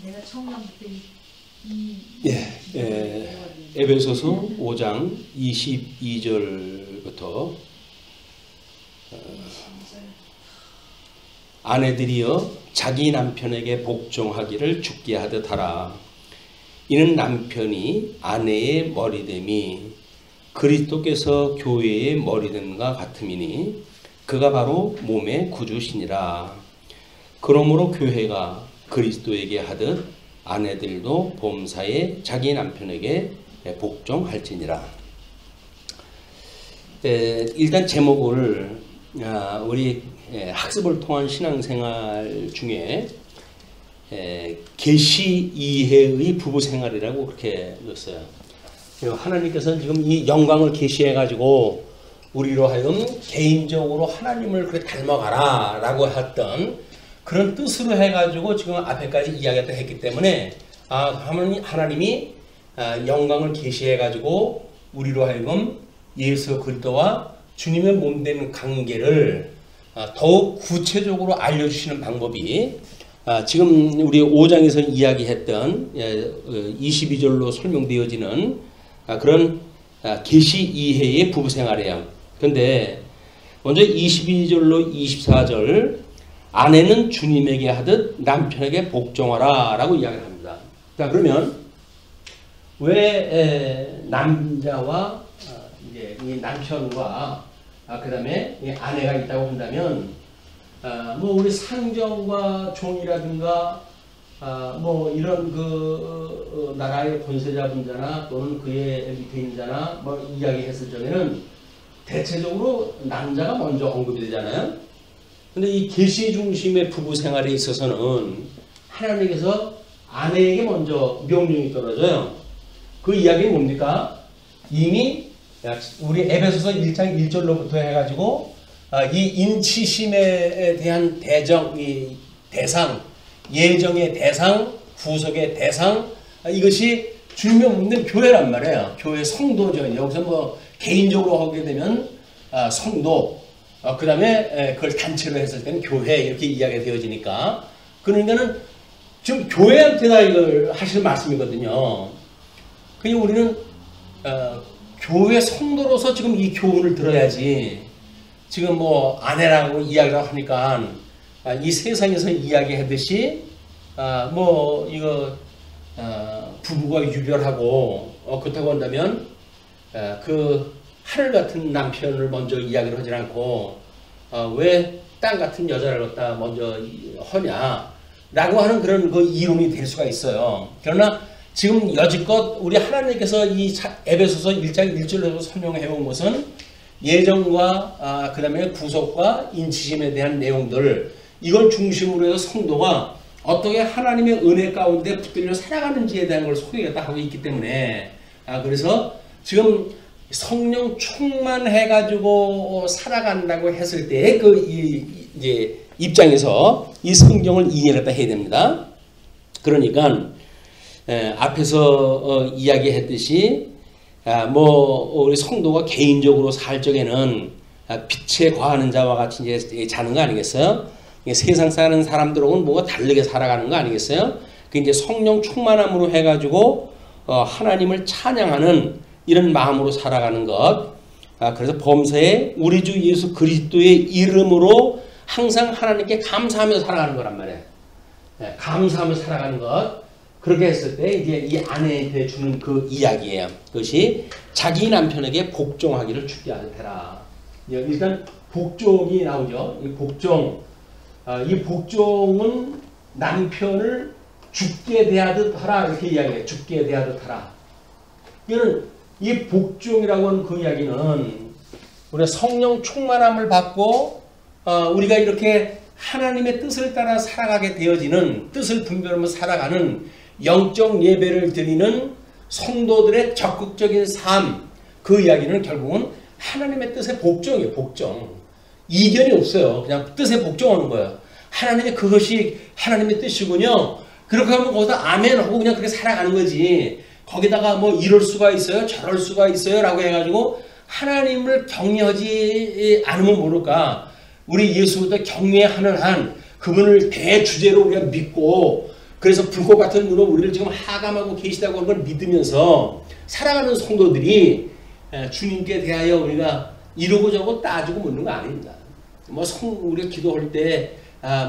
내가 청년부터 에베소서 5장 22절부터 아내들이여 자기 남편에게 복종하기를 죽게 하듯 하라. 이는 남편이 아내의 머리됨이 그리스도께서 교회의 머리됨과 같음이니 그가 바로 몸의 구주시니라. 그러므로 교회가 그리스도에게 하듯 아내들도 범사에 자기 남편에게 복종할지니라. 일단 제목을 우리 학습을 통한 신앙생활 중에 계시 이해의 부부생활이라고 그렇게 넣었어요. 하나님께서는 지금 이 영광을 계시해 가지고 우리로 하여금 개인적으로 하나님을 그렇게 닮아가라 라고 했던 그런 뜻으로 해가지고 지금 앞에까지 이야기를 했기 때문에 하나님이 영광을 계시해 가지고 우리로 하여금 예수 그리스도와 주님의 몸된 관계를 더욱 구체적으로 알려주시는 방법이 지금 우리 5장에서 이야기했던 22절로 설명되어지는 그런 계시 이해의 부부생활이에요. 그런데 먼저 22절로 24절 아내는 주님에게 하듯 남편에게 복종하라 라고 이야기를 합니다. 자, 그러면 왜 남자와 이제 이 남편과 그 다음에 아내가 있다고 한다면 뭐 우리 상정과 종이라든가 뭐 이런 그 나라의 권세자분자나 또는 그의 밑에 있는 자나 뭐 이야기했을 적에는 대체적으로 남자가 먼저 언급이 되잖아요. 근데 이 계시 중심의 부부 생활에 있어서는 하나님께서 아내에게 먼저 명령이 떨어져요. 그 이야기는 뭡니까? 이미 우리 에베소서 1장 1절로부터 해가지고 이 인치심에 대한 이 대상, 예정의 대상, 구속의 대상, 이것이 주님의 몸된 교회란 말이에요. 교회 성도죠. 여기서 뭐 개인적으로 하게 되면 성도, 그 다음에 그걸 단체로 했을 때는 교회 이렇게 이야기가 되어지니까 그러니까는 지금 교회한테다 이걸 하실 말씀이거든요. 그냥 우리는 교회 성도로서 지금 이 교훈을 들어야지 지금 뭐 아내라고 이야기를 하니까 이 세상에서 이야기하듯이 뭐 이거 부부가 유별하고 그렇다고 한다면 그 하늘 같은 남편을 먼저 이야기를 하지 않고 왜 땅 같은 여자를 갖다 먼저 하냐라고 하는 그런 그 이론이 될 수가 있어요. 그러나 지금 여지껏 우리 하나님께서 이 에베소서 1장 1절로 설명해 온 것은 예정과 그 다음에 구속과 인치심에 대한 내용들 이걸 중심으로 해서 성도가 어떻게 하나님의 은혜 가운데 붙들려 살아가는지에 대한 걸 소개했다 하고 있기 때문에 그래서 지금 성령 충만해가지고 살아간다고 했을 때 그 이제 입장에서 이 성경을 이해했다 해야 됩니다. 그러니까 앞에서 이야기했듯이 뭐 우리 성도가 개인적으로 살 적에는 빛에 거하는 자와 같이 이제 자는 거 아니겠어요? 세상 사는 사람들하고는 뭐가 다르게 살아가는 거 아니겠어요? 그 이제 성령 충만함으로 해가지고 하나님을 찬양하는 이런 마음으로 살아가는 것. 그래서 범사에 우리 주 예수 그리스도의 이름으로 항상 하나님께 감사하며 살아가는 거란 말이에요. 감사하며 살아가는 것. 그렇게 했을 때 이제 이 아내한테 주는 그 이야기예요. 그것이 자기 남편에게 복종하기를 죽게 하더라. 일단 복종이 나오죠. 이 복종. 이 복종은 남편을 죽게 대하듯 하라 이렇게 이야기해요. 죽게 대하듯 하라. 이거는 이 복종이라고 하는 그 이야기는 우리가 성령 충만함을 받고 우리가 이렇게 하나님의 뜻을 따라 살아가게 되어지는 뜻을 분별하며 살아가는 영적 예배를 드리는 성도들의 적극적인 삶 그 이야기는 결국은 하나님의 뜻의 복종이에요. 복종. 이견이 없어요. 그냥 뜻에 복종하는 거예요. 하나님의 그것이 하나님의 뜻이군요. 그렇게 하면 거기다 아멘 하고 그냥 그렇게 살아가는 거지. 거기다가 뭐 이럴 수가 있어요. 저럴 수가 있어요. 라고 해가지고 하나님을 경외하지 않으면 모를까. 우리 예수부터 경외하는 한 그분을 대주제로 우리가 믿고 그래서 불꽃 같은 눈으로 우리를 지금 하감하고 계시다고 하는 걸 믿으면서 살아가는 성도들이 주님께 대하여 우리가 이러고 저러고 따지고 묻는 거 아닙니다. 뭐 우리가 기도할 때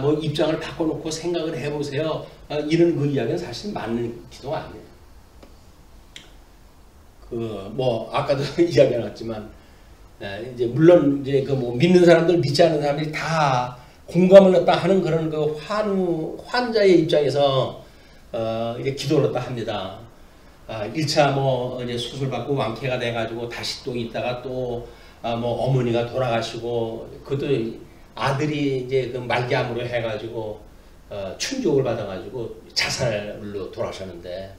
뭐 입장을 바꿔놓고 생각을 해보세요. 이런 그 이야기는 사실 맞는 기도가 아니에요. 뭐 아까도 이야기 나왔지만 이제 물론 이제 그 뭐 믿는 사람들 믿지 않는 사람들이 다 공감을 했다 하는 그런 그 환자의 입장에서 이제 기도를 했다 합니다. 1차 뭐 이제 수술 받고 완쾌가 돼가지고 다시 또 있다가 또 뭐 어머니가 돌아가시고 그것도 아들이 이제 그 말기암으로 해가지고 충격을 받아가지고 자살로 돌아가셨는데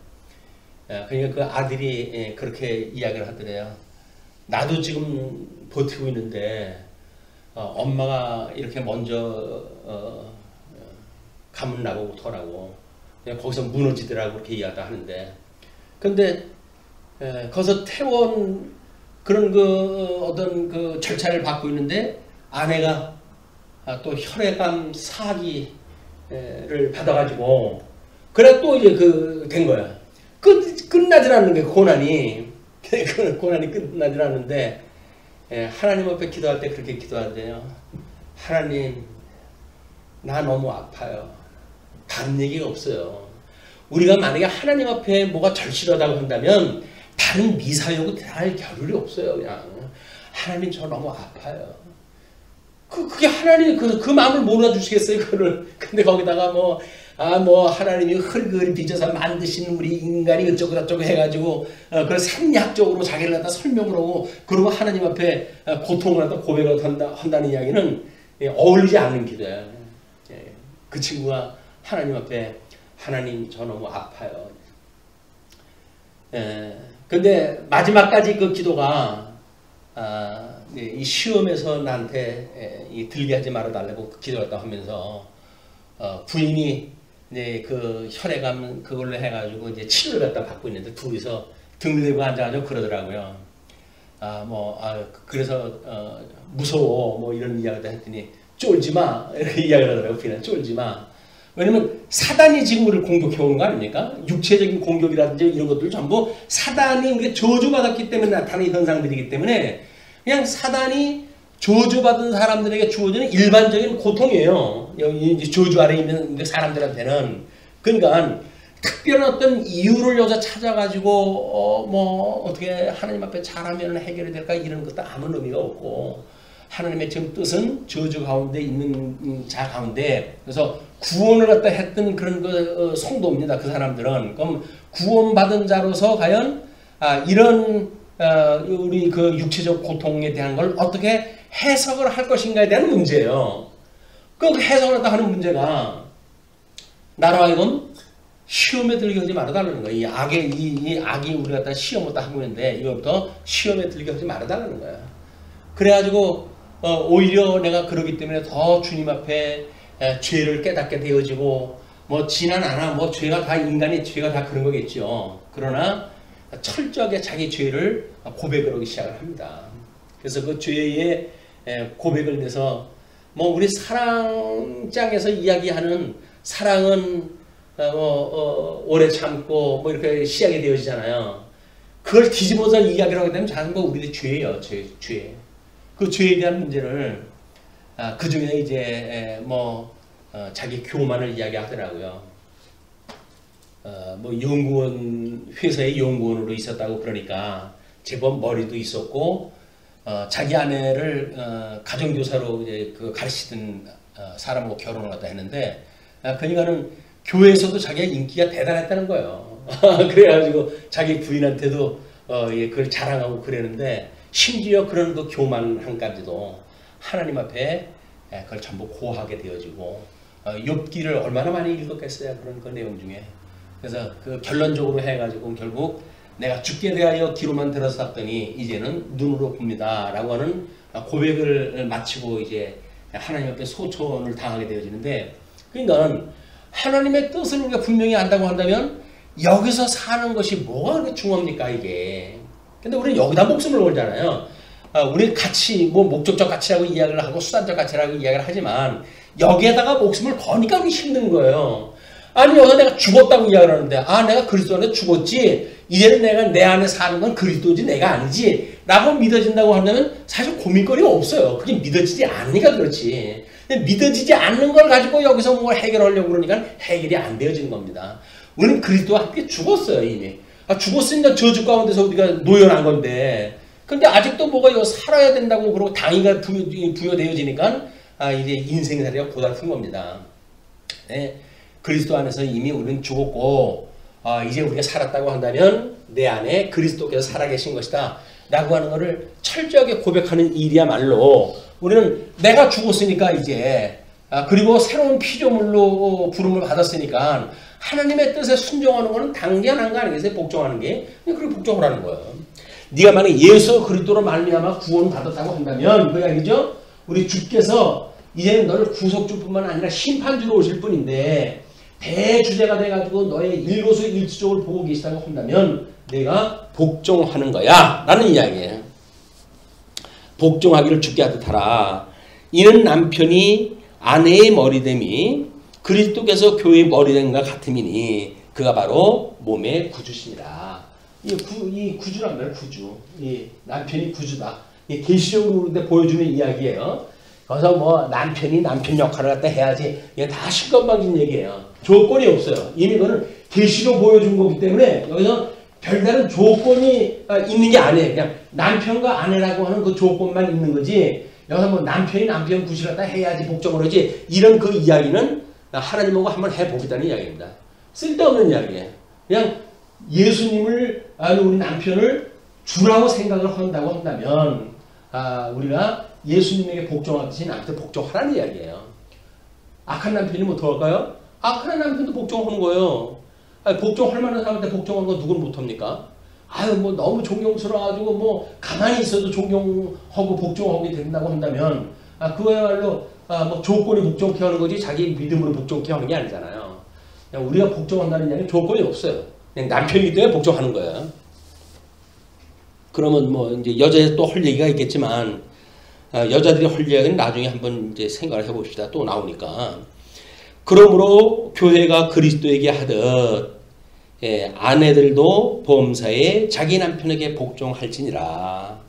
그러니까 그 아들이 그렇게 이야기를 하더래요. 나도 지금 버티고 있는데 엄마가 이렇게 먼저 가면 나고부터라고 그냥 거기서 무너지더라고 그렇게 이야기를 하는데 근데 거기서 퇴원 그런 그 어떤 그 절차를 받고 있는데 아내가 또 혈액암 사기를 받아가지고 그래 또 이제 그 된 거야. 끝나질 않는 거예요. 고난이 끝나질 않는데 하나님 앞에 기도할 때 그렇게 기도하대요. 하나님 나 너무 아파요. 다른 얘기가 없어요. 우리가 만약에 하나님 앞에 뭐가 절실하다고 한다면 다른 미사여고 할 겨를이 없어요. 그냥 하나님 저 너무 아파요. 그게 하나님 그 마음을 몰아주시겠어요. 그거를. 근데 거기다가 뭐 하나님이 흙을 빚어서 만드신 우리 인간이 어쩌고 저쩌고 해가지고 그걸 생리학적으로 자기를 갖다 설명을 하고 그러고 하나님 앞에 고통을 갖다 고백을 한다는 이야기는 어울리지 않는 기도예요. 그 친구가 하나님 앞에 하나님 저 너무 아파요. 근데 마지막까지 그 기도가 이 시험에서 나한테 들게 하지 말아달라고 기도했다고 하면서 부인이 이제 그 혈액암 그걸로 해가지고 이제 치료를 갖다 받고 있는데 둘이서 등 들고 앉아가지고 그러더라고요. 그래서 무서워 뭐 이런 이야기를 했더니 쫄지 마 이렇게 이야기를 하더라고요. 부인은 쫄지 마. 왜냐면 사단이 지금 우리를 공격해 오는 거 아닙니까? 육체적인 공격이라든지 이런 것들 전부 사단이 우리가 저주받았기 때문에 나타나는 현상들이기 때문에 그냥 사단이 저주받은 사람들에게 주어지는 일반적인 고통이에요. 여기 저주 아래 있는 사람들한테는. 그러니까 특별한 어떤 이유를 여기서 찾아가지고 뭐 어떻게 하나님 앞에 잘하면 해결이 될까 이런 것도 아무 의미가 없고 하나님의 지금 뜻은 저주 가운데 있는 자 가운데 그래서 구원을 갖다 했던 그런 그 성도입니다. 그 사람들은. 그럼 구원받은 자로서 과연 이런 우리 그 육체적 고통에 대한 걸 어떻게 해석을 할 것인가에 대한 문제예요. 그 해석을 갖다 하는 문제가 나로 하여금 시험에 들게 하지 말아달라는 거예요. 이 악이 우리 갖다 시험을 다 하고 있는데 이것부터 시험에 들게 하지 말아달라는 거야. 그래가지고 오히려 내가 그러기 때문에 더 주님 앞에 죄를 깨닫게 되어지고 뭐 지난 않아 뭐 죄가 다 인간의 죄가 다 그런 거겠죠. 그러나 철저하게 자기 죄를 고백을 하기 시작을 합니다. 그래서 그 죄의 고백을 내서 뭐 우리 사랑장에서 이야기하는 사랑은 오래 참고 뭐 이렇게 시작이 되어지잖아요. 그걸 뒤집어서 이야기를 하게 되면 전부 우리의 죄예요. 죄. 그 죄에 대한 문제를 그 중에 이제 자기 교만을 이야기하더라고요. 뭐 연구원 회사의 연구원으로 있었다고 그러니까 제법 머리도 있었고 자기 아내를 가정교사로 이제 그 가르치던 사람하고 결혼을 갖다 했는데 그러니까는 교회에서도 자기가 인기가 대단했다는 거예요. 그래가지고 자기 부인한테도 그걸 자랑하고 그랬는데 심지어 그런 그 교만함까지도 하나님 앞에 그걸 전부 고하게 되어지고 욥기를 얼마나 많이 읽었겠어요. 그런 그 내용 중에. 그래서 그 결론적으로 해가지고 결국 내가 죽게 대하여 귀로만 들었었더니 이제는 눈으로 봅니다 라고 하는 고백을 마치고 이제 하나님 앞에 소천을 당하게 되어지는데 그러니까 하나님의 뜻을 우리가 분명히 안다고 한다면 여기서 사는 것이 뭐가 그렇게 중요합니까 이게. 근데 우리는 여기다 목숨을 걸잖아요. 우리 가치, 뭐 목적적 가치라고 이야기를 하고 수단적 가치라고 이야기를 하지만 여기에다가 목숨을 거니까 우리 힘든 거예요. 아니 여기서 내가 죽었다고 이야기를 하는데 내가 그리스도 안에 죽었지 이제는 내가 내 안에 사는 건 그리스도지 내가 아니지 라고 믿어진다고 한다면 사실 고민거리가 없어요. 그게 믿어지지 않으니까 그렇지. 근데 믿어지지 않는 걸 가지고 여기서 뭐 해결하려고 그러니까 해결이 안 되어지는 겁니다. 우리는 그리스도와 함께 죽었어요 이미. 죽었으니까 저주 가운데서 우리가 노연한 건데 근데 아직도 뭐가 이거 살아야 된다고 그러고 당위가 부여되어지니까 이제 인생살이가 고달픈 겁니다. 네. 그리스도 안에서 이미 우리는 죽었고 이제 우리가 살았다고 한다면 내 안에 그리스도께서 살아계신 것이다 라고 하는 것을 철저하게 고백하는 일이야말로 우리는 내가 죽었으니까 이제 그리고 새로운 피조물로 부름을 받았으니까 하나님의 뜻에 순종하는 것은 당연한 거 아니겠어요? 복종하는 게. 그렇게 복종을 하는 거예요. 네가 만약 예수 그리스도로 말미암아 구원 받았다고 한다면 그 이야기죠. 우리 주께서 이제는 너를 구속주뿐만 아니라 심판주로 오실 뿐인데 대주제가 돼가지고 너의 일거수일투족을 보고 계시다고 한다면 내가 복종하는 거야 라는 이야기예요. 복종하기를 주께 하듯 하라. 이는 남편이 아내의 머리됨이 그리스도께서 교회의 머리됨과 같음이니 그가 바로 몸의 구주십니다. 이 구주란 말이에요. 구주. 이 남편이 구주다. 이 계시적으로 보여주는 이야기예요. 그래서 뭐 남편이 남편 역할을 갖다 해야지 이게 다 신건방진 얘기예요. 조건이 없어요. 이미 그거는 계시로 보여준 거기 때문에 여기서 별다른 조건이 있는 게 아니에요. 그냥 남편과 아내라고 하는 그 조건만 있는 거지 여기서 뭐 남편이 남편 구실을 갖다 해야지 복종을 하지 이런 그 이야기는 하나님하고 한번 해보겠다는 이야기입니다. 쓸데없는 이야기예요. 그냥 예수님을 우리 남편을 주라고 생각을 한다고 한다면 우리가 예수님에게 복종하듯이 남편한테 복종하라는 이야기예요. 악한 남편이 뭐 더 할까요? 악한 남편도 복종하는 거예요. 복종할 만한 사람한테 복종하는 건 누구는 못합니까? 뭐 너무 존경스러워가지고 뭐 가만히 있어도 존경하고 복종하게 된다고 한다면 그야말로 뭐 조건이 복종케 하는 거지 자기 믿음으로 복종케 하는 게 아니잖아요. 그냥 우리가 복종한다는 이야기는 조건이 없어요. 그냥 남편이기 때문에 복종하는 거예요. 그러면 뭐 이제 여자에 또 할 얘기가 있겠지만 여자들이 할 이야기는 나중에 한번 이제 생각을 해봅시다. 또 나오니까. 그러므로 교회가 그리스도에게 하듯 아내들도 범사에 자기 남편에게 복종할지니라.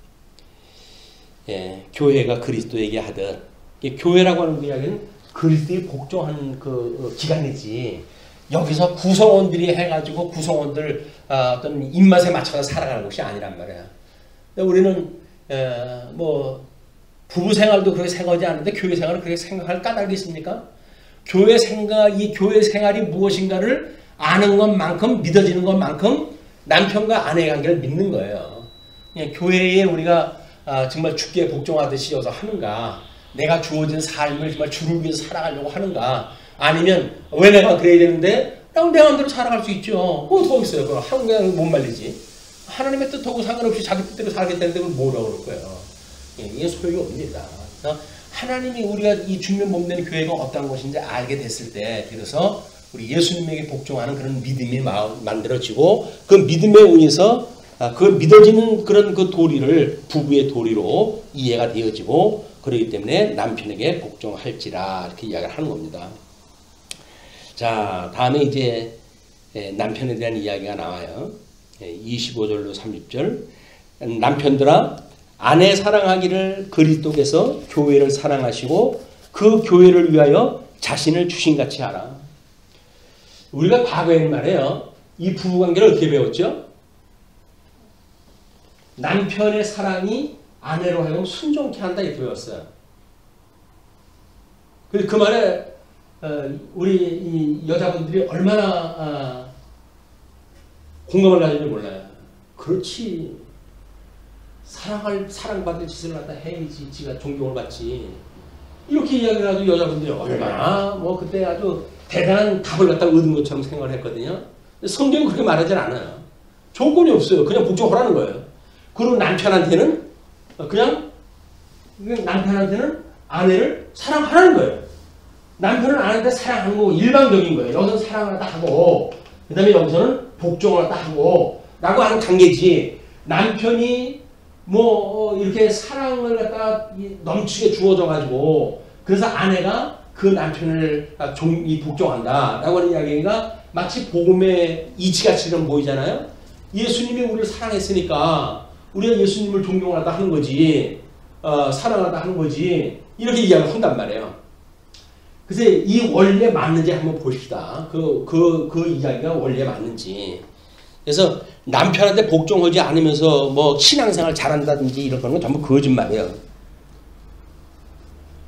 교회가 그리스도에게 하듯 교회라고 하는 이야기는 그리스도에 복종하는 그 기간이지 여기서 구성원들이 해가지고 구성원들 어떤 입맛에 맞춰서 살아가는 것이 아니란 말이야. 우리는 뭐 부부 생활도 그렇게 생각하지 않는데 교회 생활을 그렇게 생각할 까닭이 있습니까? 교회 생각, 이 교회 생활이 무엇인가를 아는 것만큼 믿어지는 것만큼 남편과 아내의 관계를 믿는 거예요. 교회에 우리가 정말 주께 복종하듯이 여기서 하는가? 내가 주어진 삶을 정말 주를 위해서 살아가려고 하는가? 아니면 왜 내가 그래야 되는데? 그냥 내 마음대로 살아갈 수 있죠. 뭐 더 있어요. 그럼 한국에 못 말리지. 하나님의 뜻하고 상관없이 자기 뜻대로 살겠다는데 그걸 뭐라고 그럴 거예요. 이게 소용이 없습니다. 하나님이 우리가 이 주님의 몸된 교회가 어떤 것인지 알게 됐을 때 비로소 우리 예수님에게 복종하는 그런 믿음이 만들어지고 그 믿음에 의해서 그 믿어지는 그런 그 도리를 부부의 도리로 이해가 되어지고 그렇기 때문에 남편에게 복종할지라 이렇게 이야기를 하는 겁니다. 자, 다음에 이제 남편에 대한 이야기가 나와요. 25절로 30절. 남편들아 아내 사랑하기를 그리스도께서 교회를 사랑하시고 그 교회를 위하여 자신을 주신같이 하라. 우리가 과거에는 말이에요. 이 부부관계를 어떻게 배웠죠? 남편의 사랑이 아내로 하여금 순종케 한다 이렇게 배웠어요. 그 말에 우리 이 여자분들이 얼마나 공감을 가지는지 몰라요. 그렇지. 사랑받을 짓을 갖다 해야지 지가 존경을 받지. 이렇게 이야기를 하도 여자분들이 얼마나 뭐 그때 아주 대단한 답을 갖다 얻은 것처럼 생각을 했거든요. 성경은 그렇게 말하진 않아요. 조건이 없어요. 그냥 복종하라는 거예요. 그리고 남편한테는 그냥 남편한테는 아내를 사랑하라는 거예요. 남편은 아내한테 사랑하는 거고 일방적인 거예요. 여기서는 사랑을 갖다 하고 그 다음에 여기서는 복종을 갖다 하고 라고 하는 관계지. 남편이 뭐 이렇게 사랑을 갖다 넘치게 주어져 가지고 그래서 아내가 그 남편을 복종한다라고 하는 이야기가 마치 복음의 이치같이는 보이잖아요. 예수님이 우리를 사랑했으니까 우리가 예수님을 존경하다 하는 거지, 사랑하다 하는 거지, 이렇게 이야기를 한단 말이에요. 그래서 이 원리에 맞는지 한번 보십시다. 그 이야기가 원리에 맞는지. 그래서 남편한테 복종하지 않으면서 뭐 신앙생활 잘한다든지 이런 건 전부 거짓말이에요.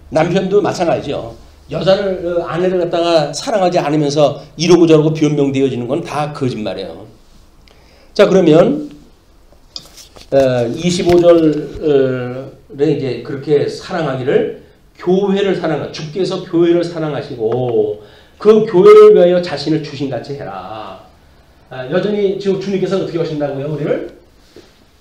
남편도 마찬가지죠. 여자를, 아내를 갖다가 사랑하지 않으면서 이러고 저러고 변명되어지는 건 다 거짓말이에요. 자, 그러면 25절에 이제 그렇게 사랑하기를, 교회를 사랑하, 주께서 교회를 사랑하시고 그 교회를 위하여 자신을 주신같이 해라. 여전히 지금 주님께서 어떻게 하신다고요?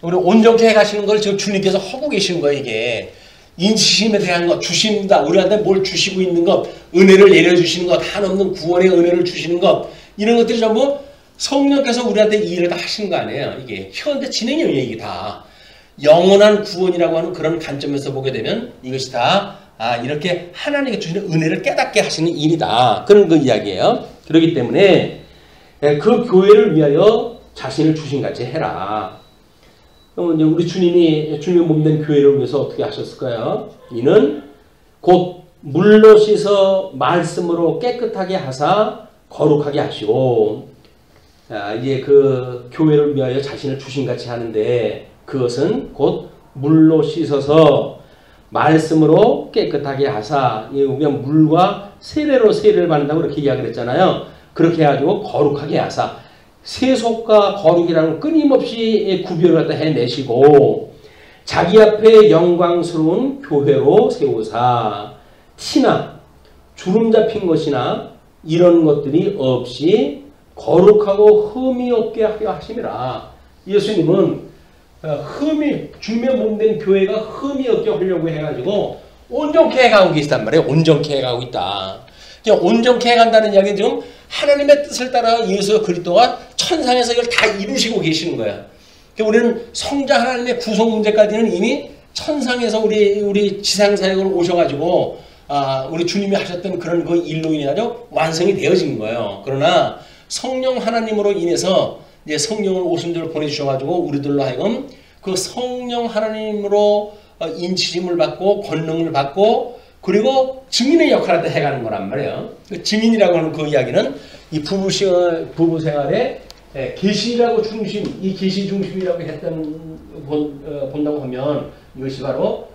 우리 온전케 해가시는 걸 지금 주님께서 하고 계시는 거예요. 이게 인치심에 대한 것, 주신다. 우리한테 뭘 주시고 있는 것, 은혜를 내려주시는 것, 한없는 구원의 은혜를 주시는 것, 이런 것들이 전부 성령께서 우리한테 이 일을 다 하시는 거 아니에요. 이게 현재 진행형이에요. 이게 다 영원한 구원이라고 하는 그런 관점에서 보게 되면 이것이 다 이렇게 하나님께 주시는 은혜를 깨닫게 하시는 일이다. 그런 그 이야기예요. 그렇기 때문에 그 교회를 위하여 자신을 주신같이 해라. 그러면 우리 주님이 주님의 몸된 교회를 위해서 어떻게 하셨을까요? 이는 곧 물로 씻어 말씀으로 깨끗하게 하사 거룩하게 하시고, 이제 그 교회를 위하여 자신을 주신같이 하는데 그것은 곧 물로 씻어서 말씀으로 깨끗하게 하사, 우리가 물과 세례를 받는다고 그렇게 이야기를 했잖아요. 그렇게 해가지고 거룩하게 하사, 세속과 거룩이라는 끊임없이 구별을 갖다 해내시고 자기 앞에 영광스러운 교회로 세우사 티나 주름 잡힌 것이나 이런 것들이 없이 거룩하고 흠이 없게 하려 하심이라. 예수님은 주님의 몸된 교회가 흠이 없게 하려고 해가지고 온전케 해가고 계시단 말이에요. 온전케 해가고 있다. 온전케 해간다는 이야기는 지금 하나님의 뜻을 따라 예수 그리스도가 천상에서 이걸 다 이루시고 계시는 거예요. 우리는 성자 하나님의 구속 문제까지는 이미 천상에서 우리 지상 사역으로 오셔가지고 우리 주님이 하셨던 그런 그 일로 인해서 완성이 되어진 거예요. 그러나 성령 하나님으로 인해서 이제 성령을 오순절을 보내주셔가지고 우리들로 하여금 그 성령 하나님으로 인치심을 받고 권능을 받고 그리고 증인의 역할을 해가는 거란 말이에요. 증인이라고 하는 그 이야기는 이 부부 생활에 계시라고 중심, 이 계시 중심이라고 본다고 하면 이것이 바로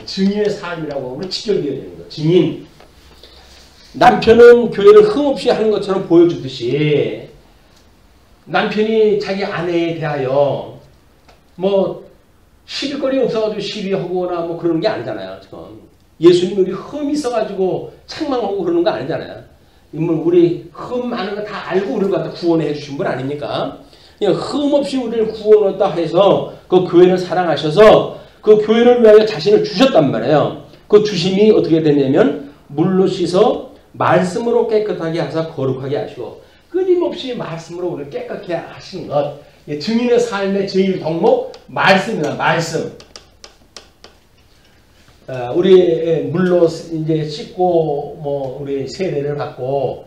증인의 삶이라고 하면 직결되어야 되는 거예요. 증인. 남편은 교회를 흠없이 하는 것처럼 보여주듯이 남편이 자기 아내에 대하여 뭐 시비거리 없어가지고 시비하거나 뭐 그러는 게 아니잖아요. 지금. 예수님이 우리 흠이 있어가지고 책망하고 그러는 거 아니잖아요. 우리 흠 많은 거 다 알고 우리를 갖다 구원해 주신 분 아닙니까? 그냥 흠 없이 우리를 구원했다 해서 그 교회를 사랑하셔서 그 교회를 위하여 자신을 주셨단 말이에요. 그 주심이 어떻게 되냐면 물로 씻어 말씀으로 깨끗하게 하사 거룩하게 하시고 끊임없이 말씀으로 우리를 깨끗하게 하시는 것. 증인의 삶의 제일 덕목 말씀이다. 말씀. 우리 물로 이제 씻고 뭐 우리 세례를 받고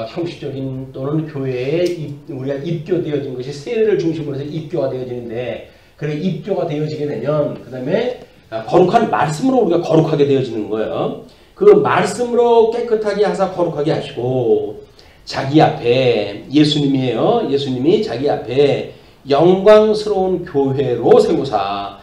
형식적인 또는 교회에 우리가 입교되어진 것이 세례를 중심으로 해서 입교가 되어지는데 그래 입교가 되어지게 되면 그 다음에 거룩한 말씀으로 우리가 거룩하게 되어지는 거예요. 그 말씀으로 깨끗하게 하사 거룩하게 하시고 자기 앞에 예수님이에요. 예수님이 자기 앞에 영광스러운 교회로 세우사.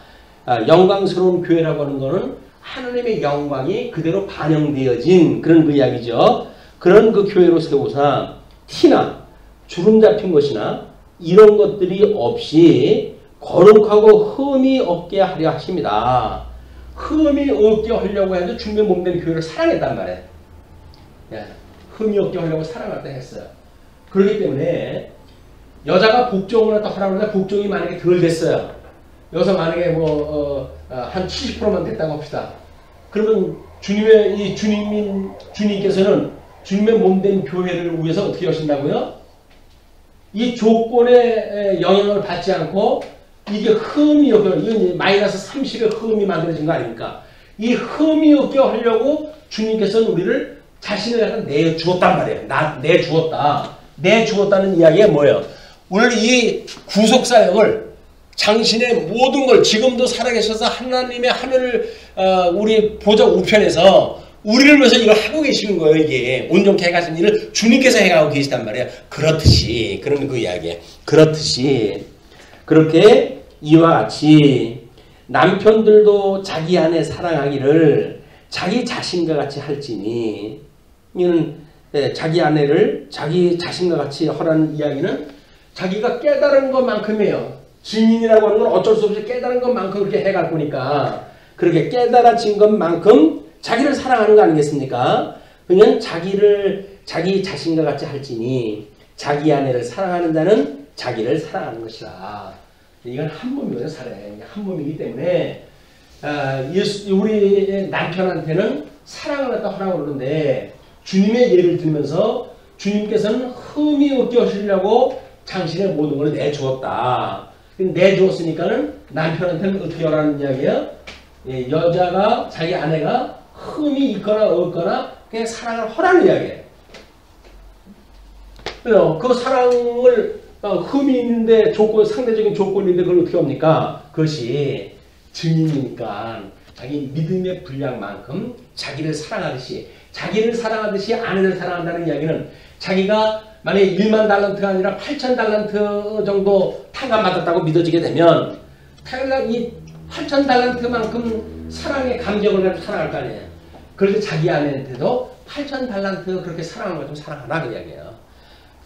영광스러운 교회라고 하는 것은 하나님의 영광이 그대로 반영되어진 그런 그 이야기죠. 그런 그 교회로 세우사 티나 주름 잡힌 것이나 이런 것들이 없이 거룩하고 흠이 없게 하려 하십니다. 흠이 없게 하려고 해도 주님의 몸된 교회를 사랑했단 말이에요. 흠이 없게 하려고 사랑했다 했어요. 그렇기 때문에 여자가 복종을 했다 하라는데 복종이 만약에 덜 됐어요. 여기서 만약에 한 70%만 됐다고 합시다. 그러면 주님께서는 주님의 몸된 교회를 위해서 어떻게 하신다고요? 이 조건에 영향을 받지 않고 이게 흠이 없게, 이건 마이너스 30의 흠이 만들어진 거 아닙니까? 이 흠이 없게 하려고 주님께서는 우리를 자신을 약간 내주었단 말이에요. 내주었다. 내주었다는 이야기가 뭐예요? 오늘 이 구속사역을 당신의 모든 걸 지금도 살아계셔서 하나님의 하늘을 우리 보좌 우편에서 우리를 위해서 이걸 하고 계시는 거예요. 이게 온전케 해가신 일을 주님께서 해가고 계시단 말이에요. 그렇듯이 그러는 그 이야기예요. 그렇듯이 그렇게 이와 같이 남편들도 자기 아내 사랑하기를 자기 자신과 같이 할지니 이는 자기 아내를 자기 자신과 같이 하라는 이야기는 자기가 깨달은 것만큼이에요. 증인이라고 하는 건 어쩔 수 없이 깨달은 것만큼 그렇게 해갈 거니까 그렇게 깨달아진 것만큼 자기를 사랑하는 거 아니겠습니까? 그냥 자기를 자기 자신과 같이 할지니 자기 아내를 사랑하는 자는 자기를 사랑하는 것이다. 이건 한 몸이거든요. 살아요. 한 몸이기 때문에 우리 남편한테는 사랑을 갖다 하라고 그러는데 주님의 예를 들면서 주님께서는 흠이 없게 하시려고 당신의 모든 걸 내주었다. 내주었으니까는 남편한테는 어떻게 하라는 이야기예요? 여자가 자기 아내가 흠이 있거나 없거나 그냥 사랑을 하라는 이야기예요. 그래서 그 사랑을 흠이 있는데 상대적인 조건인데 그걸 어떻게 합니까? 그것이 증인이니까 자기 믿음의 분량만큼 자기를 사랑하듯이 아내를 사랑한다는 이야기는 자기가 만약에 1만 달란트가 아니라 8천 달란트 정도 탕감받았다고 믿어지게 되면 이 8천 달란트만큼 사랑의 감정을 가지고 사랑할 거 아니에요. 그런데 자기 아내한테도 8천 달란트 그렇게 사랑하는 것좀 사랑하라 그 이야기예요.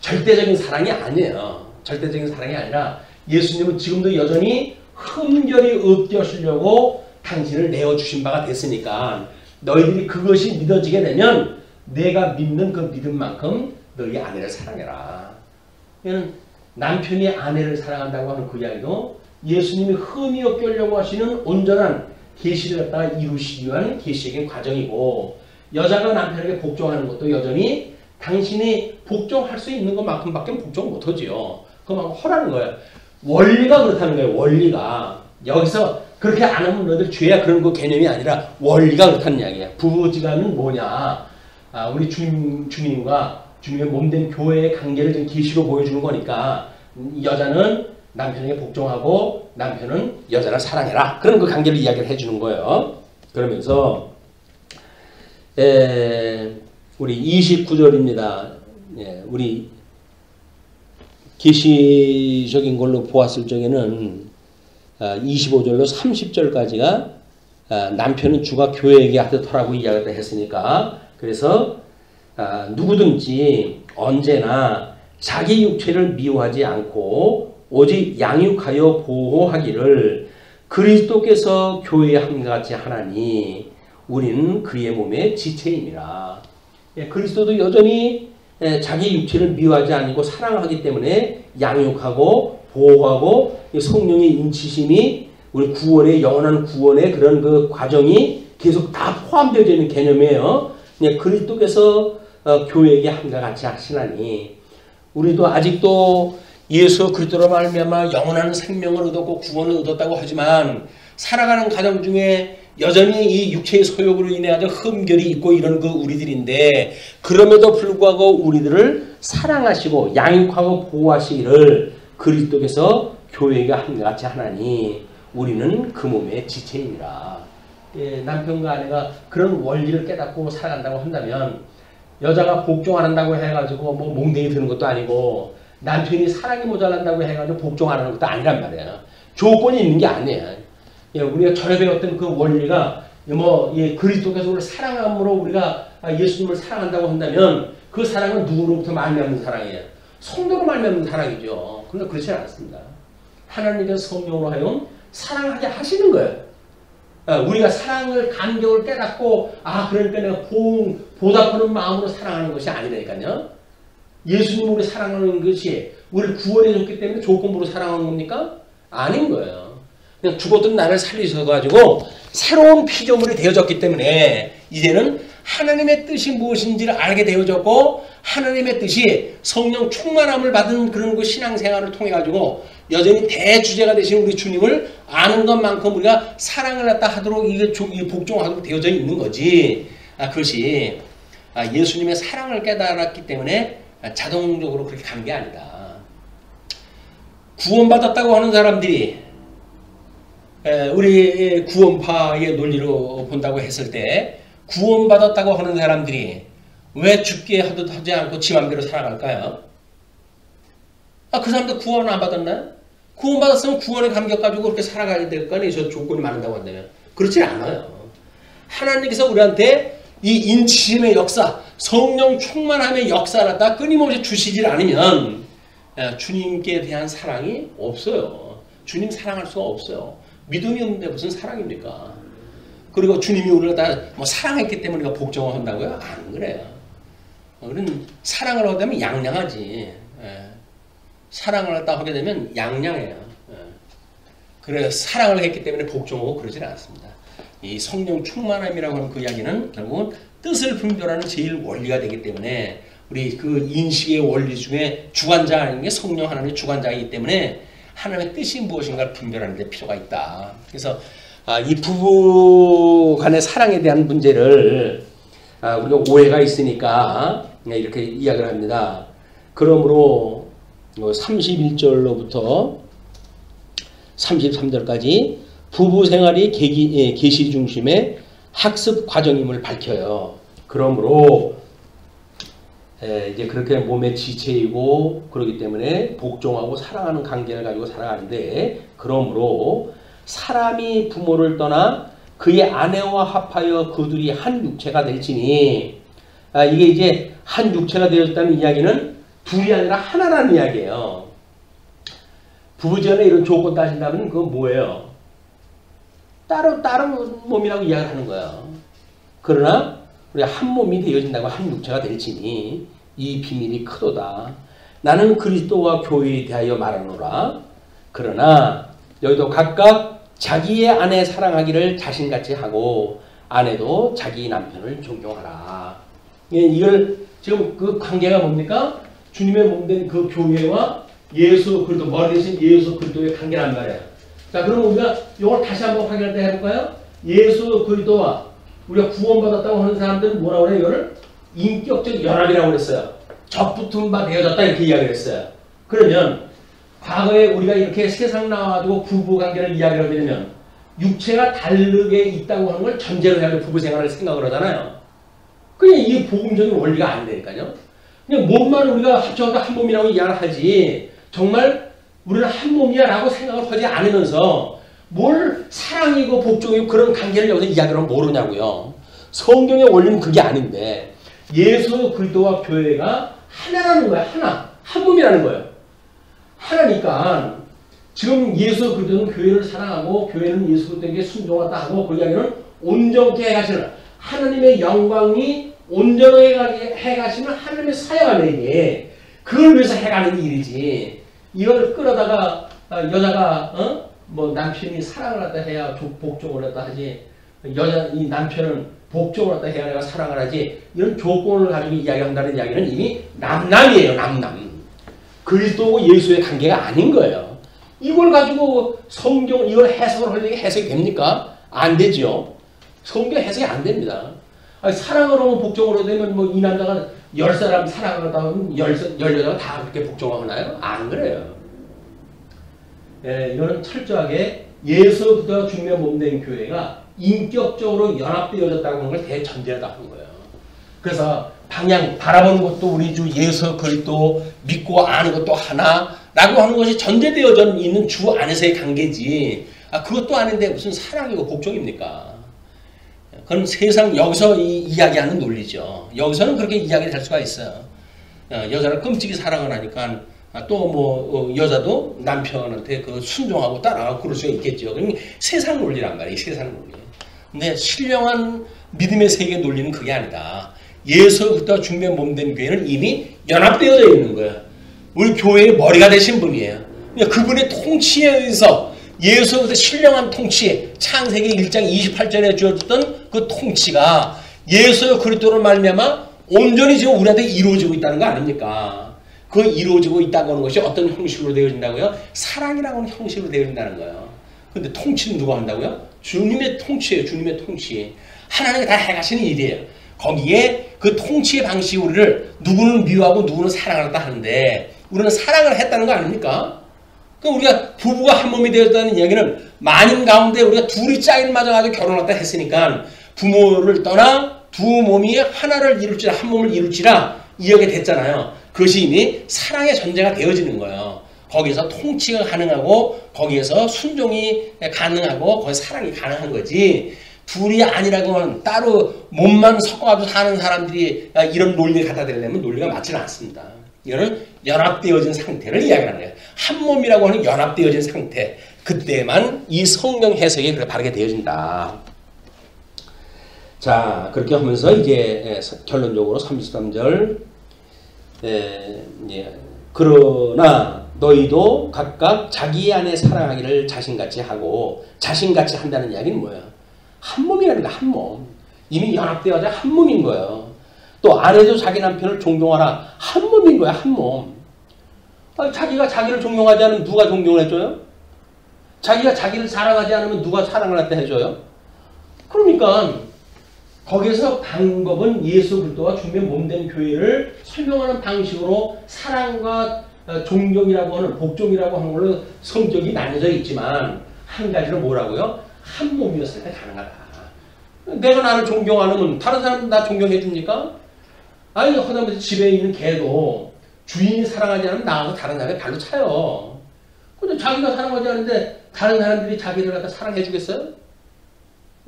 절대적인 사랑이 아니에요. 절대적인 사랑이 아니라 예수님은 지금도 여전히 흠결이 없게 하시려고 당신을 내어주신 바가 됐으니까 너희들이 그것이 믿어지게 되면 내가 믿는 그 믿음만큼 너희 아내를 사랑해라. 이는 남편이 아내를 사랑한다고 하는 그 이야기도 예수님이 흠이 없게 하려고 하시는 온전한 계시를 갖다가 이루시기 위한 계시적인 과정이고 여자가 남편에게 복종하는 것도 여전히 당신이 복종할 수 있는 것만큼밖에 복종 못하지요. 그만 허라는 거예요. 원리가 그렇다는 거예요. 원리가. 여기서 그렇게 안 하면 너희들 죄야 그런 거 개념이 아니라 원리가 그렇다는 이야기야. 부부지간은 뭐냐. 우리 주님과 주님의 몸된 교회의 관계를 좀 계시로 보여주는 거니까 여자는 남편에게 복종하고 남편은 여자를 사랑해라. 그런 그 관계를 이야기를 해주는 거예요. 그러면서 우리 29절입니다. 우리 계시적인 걸로 보았을 적에는 25절로 30절까지가 남편은 주가 교회에게 하듯 하라고 이야기를 했으니까 그래서 누구든지 언제나 자기 육체를 미워하지 않고 오직 양육하여 보호하기를 그리스도께서 교회에 함같이 하나니 우리는 그의 몸의 지체임이라. 그리스도도 여전히 자기 육체를 미워하지 않고 사랑하기 때문에 양육하고 보호하고 성령의 인치심이 우리 구원의 영원한 구원의 그런 그 과정이 계속 다 포함되어 있는 개념이에요. 그리스도께서 교회에게 함과 같이 하시나니 우리도 아직도 예수 그리스도로 말미암아 영원한 생명을 얻었고 구원을 얻었다고 하지만 살아가는 가정 중에 여전히 이 육체의 소욕으로 인해 아주 흠결이 있고 이런 그 우리들인데 그럼에도 불구하고 우리들을 사랑하시고 양육하고 보호하시기를 그리스도께서 교회가 함과 같이 하나니 우리는 그 몸의 지체입니다. 남편과 아내가 그런 원리를 깨닫고 살아간다고 한다면 여자가 복종 안 한다고 해가지고 뭐 몽댕이 드는 것도 아니고 남편이 사랑이 모자란다고 해가지고 복종 안 하는 것도 아니란 말이에요. 조건이 있는 게 아니에요. 우리가 전에 배웠던 그 원리가 그리스도께서 우리를 사랑함으로 우리가 예수님을 사랑한다고 한다면 그 사랑은 누구로부터 말미암는 사랑이에요? 성도로 말미암는 사랑이죠. 그런데 그렇지 않습니다. 하나님께서 성령으로 하여금 사랑하게 하시는 거예요. 우리가 사랑을 감격을 깨닫고 그러니까 내가 보답하는 마음으로 사랑하는 것이 아니라니까요. 예수님 우리 사랑하는 것이 우리를 구원해 줬기 때문에 조건부로 사랑하는 겁니까? 아닌 거예요. 그냥 죽었던 나를 살리셔가지고 새로운 피조물이 되어졌기 때문에 이제는 하나님의 뜻이 무엇인지를 알게 되어졌고 하나님의 뜻이 성령 충만함을 받은 그런 그 신앙생활을 통해가지고 여전히 대주제가 되신 우리 주님을 아는 것만큼 우리가 사랑을 갖다 하도록 이게 복종하도록 되어져 있는 거지. 그것이 예수님의 사랑을 깨달았기 때문에 자동적으로 그렇게 간 게 아니다. 구원받았다고 하는 사람들이 우리 구원파의 논리로 본다고 했을 때 구원받았다고 하는 사람들이 왜 죽게 하지 않고 지 맘대로 살아갈까요? 그 사람들 구원 안 받았나요? 구원받았으면 구원에 감격가지고 그렇게 살아가야 될 거 아니에요? 저 조건이 많은다고 한다면. 그렇지 않아요. 하나님께서 우리한테 이 인치심의 역사, 성령 충만함의 역사를 갖다 끊임없이 주시질 않으면 주님께 대한 사랑이 없어요. 주님 사랑할 수가 없어요. 믿음이 없는데 무슨 사랑입니까? 그리고 주님이 우리를 다 사랑했기 때문에 우리가 복종을 한다고요? 안 그래요. 우리는 사랑을 하게 되면 양양하지. 사랑을 갖다 하게 되면 양양해요. 그래서 사랑을 했기 때문에 복종하고 그러지는 않습니다. 이 성령 충만함이라고 하는 그 이야기는 결국은 뜻을 분별하는 제일 원리가 되기 때문에 우리 그 인식의 원리 중에 주관자인 게 성령 하나님의 주관자이기 때문에 하나님의 뜻이 무엇인가를 분별하는 데 필요가 있다. 그래서 이 부부 간의 사랑에 대한 문제를 우리가 오해가 있으니까 이렇게 이야기를 합니다. 그러므로 31절로부터 33절까지 부부 생활이 계시 중심의 학습 과정임을 밝혀요. 그러므로 이제 그렇게 몸의 지체이고 그렇기 때문에 복종하고 사랑하는 관계를 가지고 살아가는데, 그러므로 사람이 부모를 떠나 그의 아내와 합하여 그들이 한 육체가 될지니, 이게 이제 한 육체가 되었다는 이야기는 둘이 아니라 하나라는 이야기예요. 부부지간에 이런 조건 따진다면 그건 뭐예요? 다른 몸이라고 이야기를 하는 거예요. 그러나 우리가 한 몸이 되어진다고 한 육체가 될지니 이 비밀이 크도다. 나는 그리스도와 교회에 대하여 말하노라. 그러나 여기도 각각 자기의 아내 사랑하기를 자신같이 하고 아내도 자기 남편을 존경하라. 이걸 지금 그 관계가 뭡니까? 주님의 몸된 그 교회와 예수 그리스도, 머리 대신 예수 그리스도의 관계란 말이에요. 자, 그럼 우리가 이걸 다시 한번 확인할 때 해볼까요? 예수 그리스도와 우리가 구원받았다고 하는 사람들은 뭐라고 그래요? 이거를 인격적 연합이라고 그랬어요. 적붙은 바 되어졌다 이렇게 이야기를 했어요. 그러면 과거에 우리가 이렇게 세상 나와가지고 부부관계를 이야기를 드리면 육체가 다르게 있다고 하는 걸 전제로 해가지고 부부생활을 생각을 하잖아요. 그냥 이게 복음적인 원리가 아니라니까요. 그냥 몸만 우리가 합쳐서 한 몸이라고 이야기를 하지 정말 우리는 한 몸이야 라고 생각을 하지 않으면서 뭘 사랑이고 복종이고 그런 관계를 여기서 이야기를 하면 모르냐고요. 성경의 원리는 그게 아닌데 예수 그리스도와 교회가 하나라는 거야. 하나. 한 몸이라는 거예요. 하나니까 지금 예수 그리스도는 교회를 사랑하고 교회는 예수 그리스도에게 순종하다 하고 그 이야기는 온전케 해가시는 하나님의 영광이 온전하게 해가시는 하나님의 사역하는 그걸 위해서 해가는 일이지. 이걸 끌어다가 여자가 뭐 남편이 사랑을 하다 해야 복종을 하다 하지, 이 남편은 복종을 하다 해야 내가 사랑을 하지, 이런 조건을 가지고 이야기한다는 이야기는 이미 남남이에요. 남남. 그리스도하고 예수의 관계가 아닌 거예요. 이걸 가지고 성경 이걸 해석을 하려고 해석이 됩니까? 안 되죠. 성경 해석이 안 됩니다. 사랑을 하면 복종을 하면 뭐 이 남자가 10사람 사랑을 하다 하면 10여자가 다 그렇게 복종하나요? 안 그래요. 이거는 철저하게 예수 그리스도가 주님의 몸된 교회가 인격적으로 연합되어졌다고 하는 걸 대전제하다 하는 거예요. 그래서 방향 바라보는 것도 우리 주 예수 그리스도 믿고 아는 것도 하나라고 하는 것이 전제되어져 있는 주 안에서의 관계지. 그것도 아닌데 무슨 사랑이고 복종입니까? 그건 세상 여기서 이야기하는 논리죠. 여기서는 그렇게 이야기를 할 수가 있어요. 여자를 끔찍이 사랑을 하니까 또 뭐 여자도 남편한테 그 순종하고 따라가고 그럴 수가 있겠죠. 그러니까 세상 논리란 말이에요. 세상 논리. 근데 신령한 믿음의 세계 논리는 그게 아니다. 예수 그리스도와 주님의 몸된 교회는 이미 연합되어져 있는 거예요. 우리 교회의 머리가 되신 분이에요. 그분의 통치에 의해서 예수 그리스도의 신령한 통치, 창세기 1장 28절에 주어졌던 그 통치가 예수 그리스도로 말미암아 온전히 지금 우리한테 이루어지고 있다는 거 아닙니까? 그 이루어지고 있다고 하는 것이 어떤 형식으로 되어진다고요? 사랑이라고 하는 형식으로 되어진다는 거예요. 근데 통치는 누가 한다고요? 주님의 통치예요. 주님의 통치. 하나님이 다 해가시는 일이에요. 거기에 그 통치의 방식이 우리를 누구는 미워하고 누구는 사랑한다 하는데 우리는 사랑을 했다는 거 아닙니까? 그 우리가 부부가 한 몸이 되었다는 이야기는 만인 가운데 우리가 둘이 짝을 맞아가지고 결혼했다 했으니까 부모를 떠나 두 몸이 하나를 이룰지라 한 몸을 이룰지라 이야기 됐잖아요. 그것이 이미 사랑의 전제가 되어지는 거예요. 거기서 통치가 가능하고 거기에서 순종이 가능하고 거기서 사랑이 가능한 거지. 둘이 아니라고 하면 따로 몸만 섞어가지고 사는 사람들이 이런 논리를 갖다 대려면 논리가 맞지는 않습니다. 이거는 연합되어진 상태를 이야기하는 거예요. 한 몸이라고 하는 연합되어진 상태. 그때만 이 성경 해석이 그렇게 바르게 되어진다. 자, 그렇게 하면서 이제 결론적으로 33절 그러나 너희도 각각 자기 안에 사랑하기를 자신같이 하고 자신같이 한다는 이야기는 뭐예요? 한 몸이랍니다. 한 몸. 이미 연합되어서 한 몸인 거예요. 또 아내도 자기 남편을 존경하라. 한 몸인 거야. 한 몸. 자기가 자기를 존경하지 않으면 누가 존경을 해줘요? 자기가 자기를 사랑하지 않으면 누가 사랑을 한다 해줘요? 그러니까 거기서 방법은 예수 그리스도와 주님의 몸된 교회를 설명하는 방식으로 사랑과 존경이라고 하는 복종이라고 하는 걸로 성격이 나뉘어져 있지만 한 가지는 뭐라고요? 한 몸이었을 때 가능하다. 내가 나를 존경 안 하면 다른 사람 나 존경해 줍니까? 아니 허다못해 집에 있는 개도 주인이 사랑하지 않으면 나가서 다른 사람의 발로 차요. 근데 자기가 사랑하지 않는데 다른 사람들이 자기를 갖다 사랑해 주겠어요?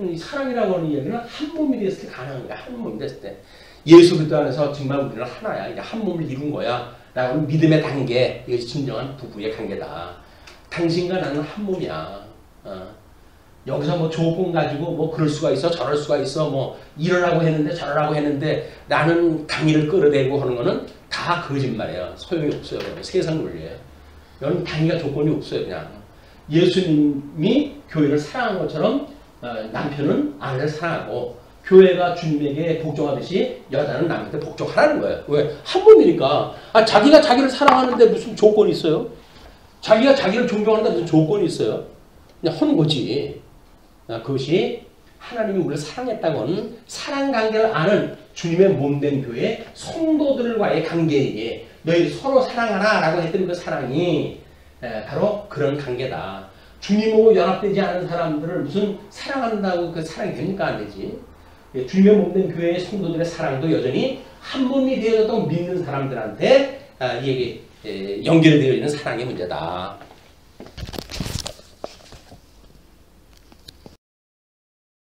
이 사랑이라고 하는 이야기는 한 몸이 됐을 때 가능한 거야. 한 몸이 됐을 때. 예수 그리스도 안에서 정말 우리는 하나야. 이제 한 몸을 이룬 거야. 라고 하는 믿음의 단계. 이것이 진정한 부부의 관계다. 당신과 나는 한 몸이야. 여기서 뭐 조건 가지고 뭐 그럴 수가 있어 저럴 수가 있어 뭐 이러라고 했는데 저러라고 했는데 나는 당위를 끌어대고 하는 거는 다 거짓말이에요. 소용이 없어요. 세상 논리예요. 이건 당위가 조건이 없어요. 그냥 예수님이 교회를 사랑한 것처럼 남편은 아내를 사랑하고 교회가 주님에게 복종하듯이 여자는 남편한테 복종하라는 거예요. 왜? 한 몸이니까. 자기가 자기를 사랑하는데 무슨 조건이 있어요? 자기가 자기를 존경하는데 무슨 조건이 있어요? 그냥 하는 거지. 그것이 하나님이 우리를 사랑했다고는 사랑 관계를 아는 주님의 몸된 교회 성도들과의 관계이기에 너희 서로 사랑하라 라고 했던 그 사랑이 바로 그런 관계다. 주님하고 연합되지 않은 사람들을 무슨 사랑한다고 그 사랑이 됩니까? 안 되지. 주님의 몸된 교회의 성도들의 사랑도 여전히 한 몸이 되어졌다고 믿는 사람들한테 이게 연결되어 있는 사랑의 문제다.